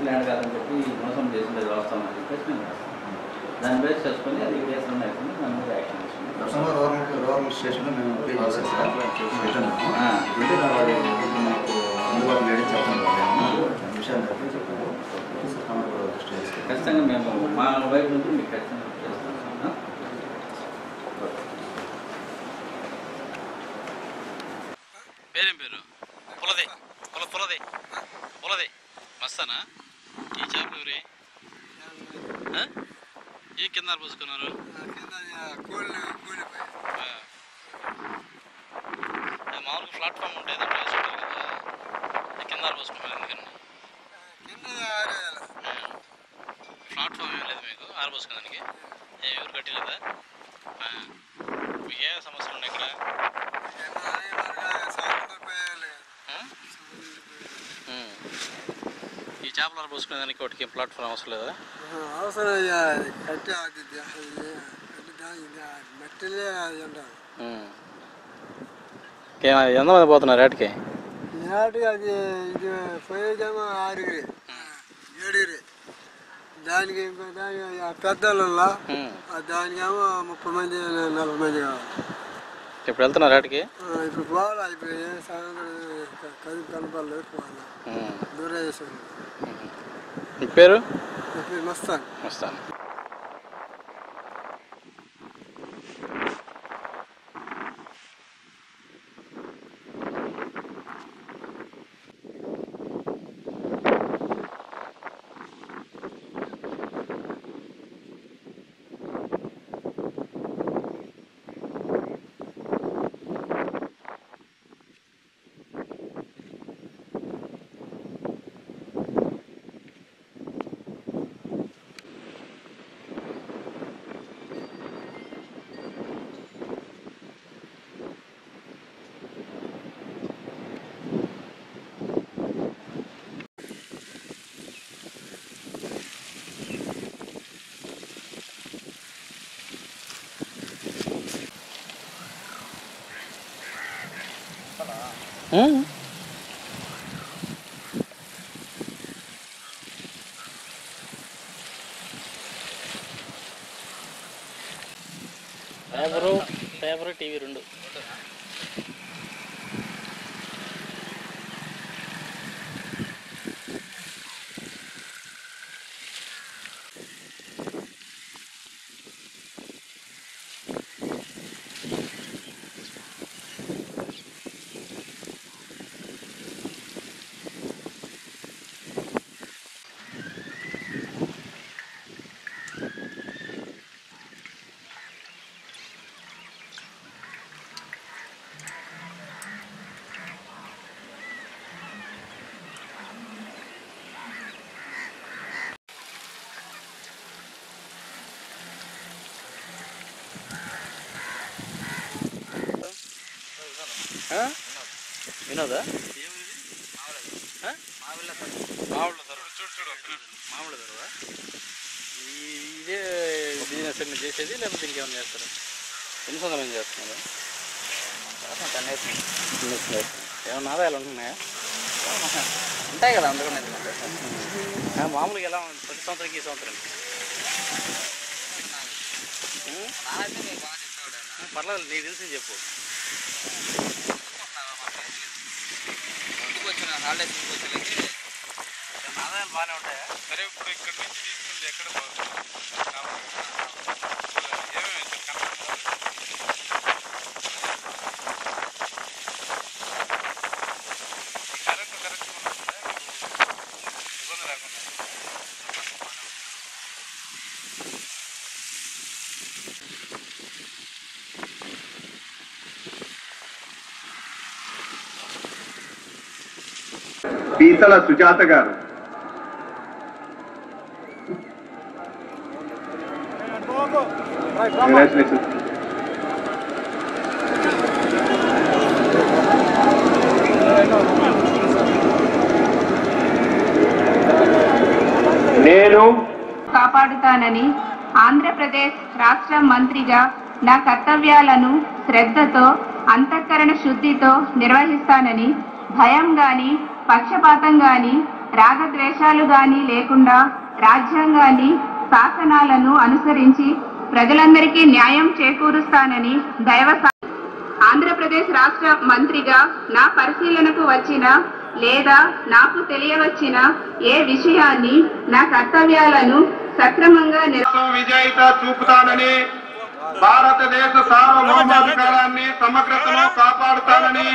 Land కాదని చెప్పి మోసం చేసింది వాస్తవం అని చెప్పేసి మేము దాన్ని బేస్ చేసుకొని అది కేసులు ఉన్నాయి దాని మీద యాక్షన్ తీసుకున్నాం. రూరల్ స్టేషన్లో మేము పే చేసాం సార్, పెట్టాము. మాకు అందుబాటులో లేడీ చెప్పండి విషయాన్ని బట్టి చెప్పారు. ఖచ్చితంగా మేము మా వైపు నుంచి మీకు ఖచ్చితంగా చేస్తాం. పేరేం పేరు? పులదే పులదే మస్తానా? ఈ చేపలు ఎవరి ఈ కింద పోసుకున్నారు? మామూలుగా ప్లాట్ఫామ్ ఉంటుంది కదా, కింద పోసుకున్నారు. ఎందుకని ప్లాట్ఫామ్ ఏం లేదు మీకు ఆరబోసుకోవడానికి? ఎవరు కట్టలేదా? మీకు ఏ సమస్యలు ఉన్నాయి ఇక్కడ? ఈ చేపలు ఆరబోసుకునేదానికి వాటికి ప్లాట్ఫామ్ అవసరం లేదా? అవసరం ఎంతమంది పోతున్నారు ఏటికి? అది ఇది పోయేదేమో 6 7 దానికి ఇంకో దానికి పెద్దోళ్ళ దానికేమో 30 మంది 40 మంది కావాలి. ఇప్పుడు వెళ్తున్నారు ఏటికి? ఇప్పుడు పోవాలి. ఇప్పుడు ఏ సాయంత్రం కదిపి కనపాలి పోవాలి. దూరం చేసాను. మీ పేరు? మస్తాన్. Paper TV 2. వినోదా? మామిడి ధరవా? ఇదే బిజినెస్ ఏమైనా చేసేది లేకపోతే ఇంకేమైనా చేస్తారా? ఎన్ని సంవత్సరాలు చేస్తున్నారు? 10 years. ఏమన్నా ఆదాయాలు ఉంటున్నాయా? ఉంటాయి కదా, అందుకనే. మామూలుగా ఎలా ఉంది ప్రతి సంవత్సరానికి? ఈ సంవత్సరం పర్లేదు, నీకు తెలిసి చెప్పు. ఆదాయాలు బాగానే ఉంటాయా? సరే, ఇప్పుడు ఇక్కడ నుంచి తీసుకుంటే ఎక్కడ కరెక్ట్ ఇబ్బంది లేకుండా? పీతల సుజాత గారు, నేను కాపాడుతానని ఆంధ్రప్రదేశ్ రాష్ట్ర మంత్రిగా నా కర్తవ్యాలను శ్రద్ధతో అంతఃకరణ శుద్ధితో నిర్వహిస్తానని భయం గాని పక్షపాతం గాని రాగద్వేషాలు గాని లేకుండా రాజ్యాంగాన్ని, శాసనాలను అనుసరించి ప్రజలందరికీ న్యాయం చేకూరుస్తానని ఆంధ్రప్రదేశ్ రాష్ట్ర మంత్రిగా నా పరిశీలనకు వచ్చిన లేదా నాకు తెలియవచ్చిన ఏ విషయాన్ని నా కర్తవ్యాలను సక్రమంగా విజేత చూపుతానని, భారతదేశ సార్వభౌమాధికారాన్ని, సమగ్రతను కాపాడుతానని,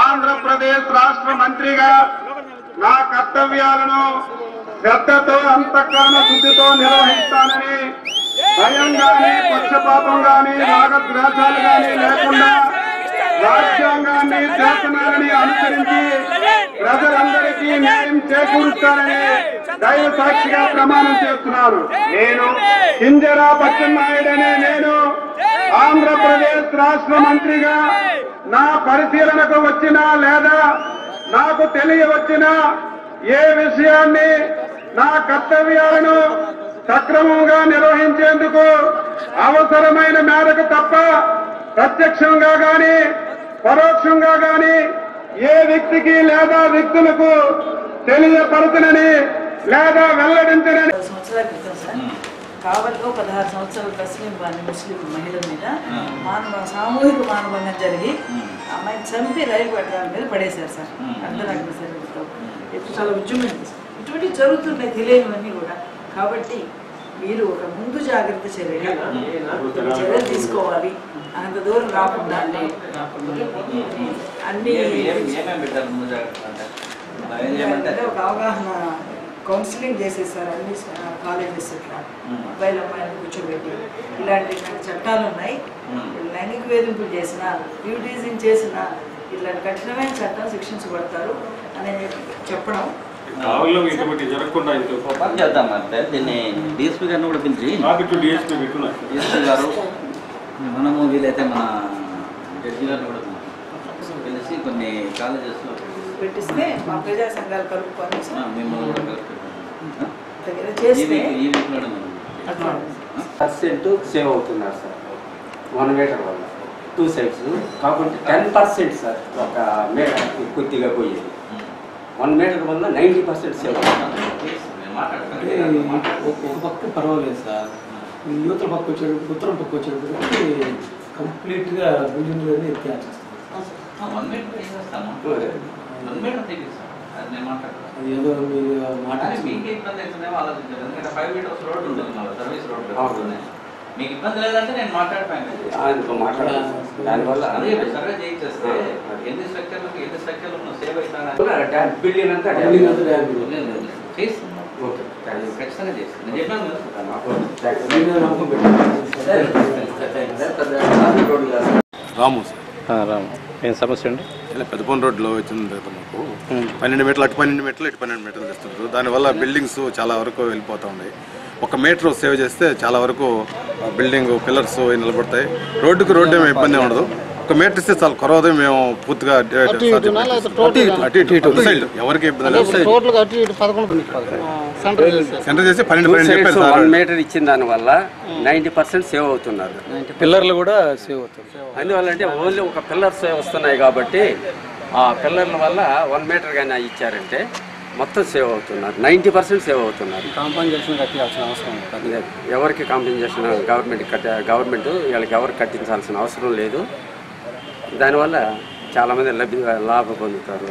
ఆంధ్రప్రదేశ్ రాష్ట్ర మంత్రిగా నా కర్తవ్యాలను శ్రద్ధతో, అంతఃకరణ శుద్ధితో నిర్వహిస్తానని, భయం గాని, పక్షపాతం గాని, రాగద్వేషాలు గాని లేకుండా రాజ్యాంగాన్ని, శాసనాలని అనుసరించి ప్రజలందరికీ న్యాయం చేకూరుస్తానని దైవ సాక్షిగా ప్రమాణం చేస్తున్నాను. నేను కింజరా బచ్చెన్నాయుడనే నేను ఆంధ్రప్రదేశ్ రాష్ట్ర మంత్రిగా నా పరిశీలనకు వచ్చినా లేదా నాకు తెలియవచ్చిన ఏ విషయాన్ని నా కర్తవ్యాలను సక్రమంగా నిర్వహించేందుకు అవసరమైన మేరకు తప్ప ప్రత్యక్షంగా గాని పరోక్షంగా గాని ఏ వ్యక్తికి లేదా వ్యక్తులకు తెలియపరచనని లేదా వెల్లడించనని. సంవత్సరాల క్రితం సార్ కావలిలో 16 సంవత్సరాల ముస్లిం మహిళల మీద సామూహిక మానభంగం జరిగి అమ్మాయిని చంపి రైలు పట్టడం మీద పడేశారు సార్. అర్ధనగ్న శరీరంతో ఇప్పుడు చాలా ఉద్యమం ఇటువంటివి జరుగుతున్నాయి, తెలియనివన్నీ కూడా. కాబట్టి మీరు ఒక ముందు జాగ్రత్త చర్యలు తీసుకోవాలి. అంత దూరం రాకుండా అన్ని ఒక అవగాహన కౌన్సిలింగ్ చేసేసారు అన్ని కాలేజెస్. ఇట్లా అబ్బాయిలు అమ్మాయిలు కూర్చోబెట్టి ఇలాంటి చట్టాలు ఉన్నాయి. లైంగిక వేధింపులు చేసినా, డ్యూటీజింగ్ చేసినా ఇలాంటి కఠినమైన చట్టం శిక్షించబడతారు అని చెప్పడం. జరగకుండా చేద్దాం అంటే దీన్ని డిఎస్పీ గారిని కూడా పిలిచి డిఎస్పీ గారు మనము వీలైతే మన జడ్జి గారిని కూడా పిలిచి కొన్ని కాలేజెస్లో పెట్టిస్తే మా ప్రజా సంఘాలు కలుపుకొని మిమ్మల్ని కూడా చేస్తే ఈ వీక్లో % సేవ్ అవుతున్నారు సార్ 1 మీటర్ వల్ల 2 సైడ్స్. కాబట్టి 10% సార్ ఒక కొద్దిగా పోయేది. 1 మీటర్ వల్ల 90% సేవ్ అవుతుంది. ఒక పక్క పర్వాలేదు సార్. యువతల పక్క వచ్చేటప్పుడు, ఉత్తరం పక్క వచ్చేటప్పటికి కంప్లీట్గా బిల్డింగ్ అనేది ఎత్తి ఏదో మీరు మాట మీకు ఇబ్బంది అవుతుందేమో ఆలోచించారు. ఎందుకంటే 5 మీటర్స్ రోడ్ ఉంటుంది, మళ్ళీ సర్వీస్ రోడ్ మీకు ఇబ్బంది లేదంటే నేను మాట్లాడిపోయాను. దానివల్ల అదే సర్వే చేయించేస్తే ఎన్ని స్ట్రక్చర్లు సేవ్ అవుతారా బిల్డింగ్ అంతా ఓకే ఖచ్చితంగా చేస్తాను. నేను చెప్పాను రాము రాము ఏం సమస్య అండి? ఇలా పెద్దపల్లి రోడ్లో వచ్చింది మాకు 12 మీటర్లు అటు 12 మీటర్లు ఇటు 12 మీటర్లు తెస్తున్నారు. దానివల్ల బిల్డింగ్స్ చాలా వరకు వెళ్ళిపోతూ ఉన్నాయి. 1 మీటర్ సేవ్ చేస్తే చాలా వరకు బిల్డింగ్ పిల్లర్స్ నిలబడతాయి. రోడ్డుకి రోడ్డు ఏమి ఇబ్బంది ఉండదు. 1 మీటర్ ఇస్తే చాలా కొరవదే. మేము పూర్తిగా ఎవరికి ఇబ్బంది లేదు. సెంటర్ చేసి 12 చెప్పారు. 1 మీటర్ ఇచ్చిన దానివల్ల 90% సేవ్ అవుతున్నారు. పిల్లర్లు కూడా సేవ్ అవుతుంది. అందువల్ల అంటే ఓన్లీ ఒక పిల్లర్స్ వస్తున్నాయి కాబట్టి ఆ పిల్లర్ల వల్ల 1 మీటర్ కానీ ఇచ్చారంటే మొత్తం సేవ్ అవుతున్నారు. 90% సేవ్ అవుతున్నారు. కాంపన్సేషన్ కట్టాల్సిన అవసరం లేదు. ఎవరికి కాంపెన్సేషన్ గవర్నమెంట్ వీళ్ళకి ఎవరికి కట్టించాల్సిన అవసరం లేదు. దానివల్ల చాలామంది లాభం పొందుతారు.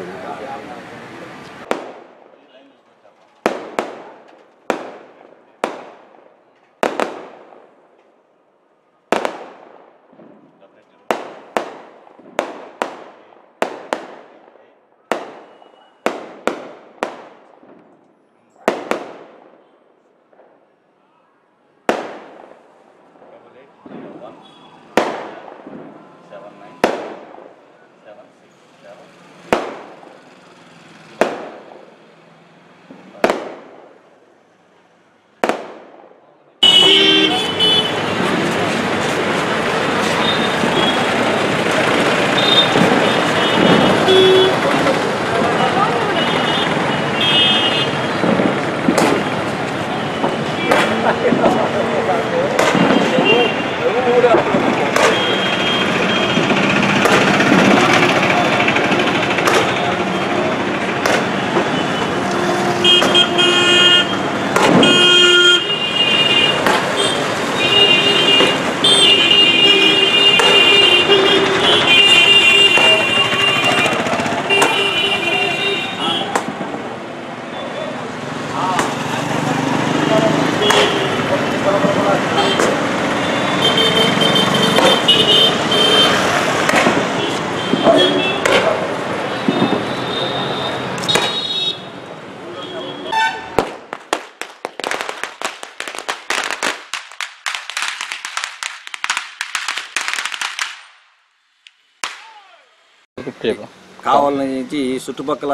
కావలి నుంచి చుట్టుపక్కల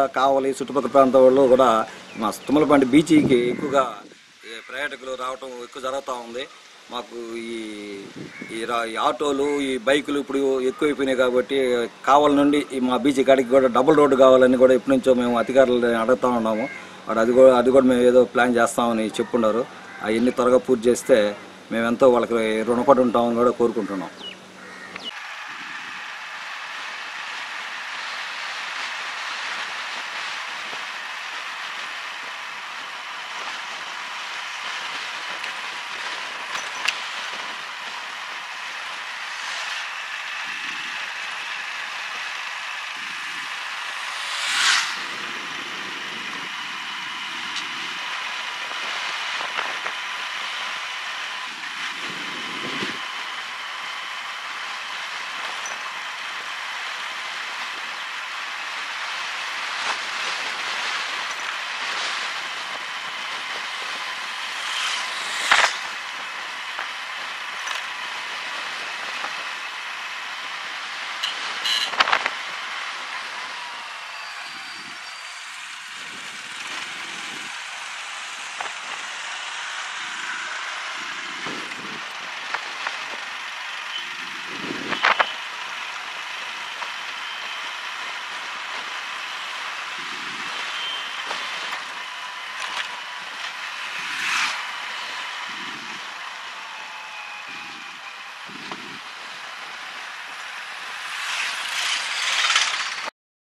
చుట్టుపక్కల ప్రాంతం వాళ్ళు కూడా మా తుమ్మలపండి బీచ్కి ఎక్కువగా పర్యాటకులు రావటం ఎక్కువ జరుగుతూ ఉంది. మాకు ఈ ఆటోలు ఈ బైకులు ఇప్పుడు ఎక్కువైపోయినాయి కాబట్టి కావలి నుండి మా బీచ్ కాడికి కూడా డబుల్ రోడ్డు కావాలని కూడా ఎప్పటి నుంచో మేము అధికారులు అడుగుతూ ఉన్నాము. అది కూడా మేము ఏదో ప్లాన్ చేస్తామని చెప్పున్నారు. అవన్నీ త్వరగా పూర్తి చేస్తే మేమెంతో వాళ్ళకి రుణపడి ఉంటామని కూడా కోరుకుంటున్నాం.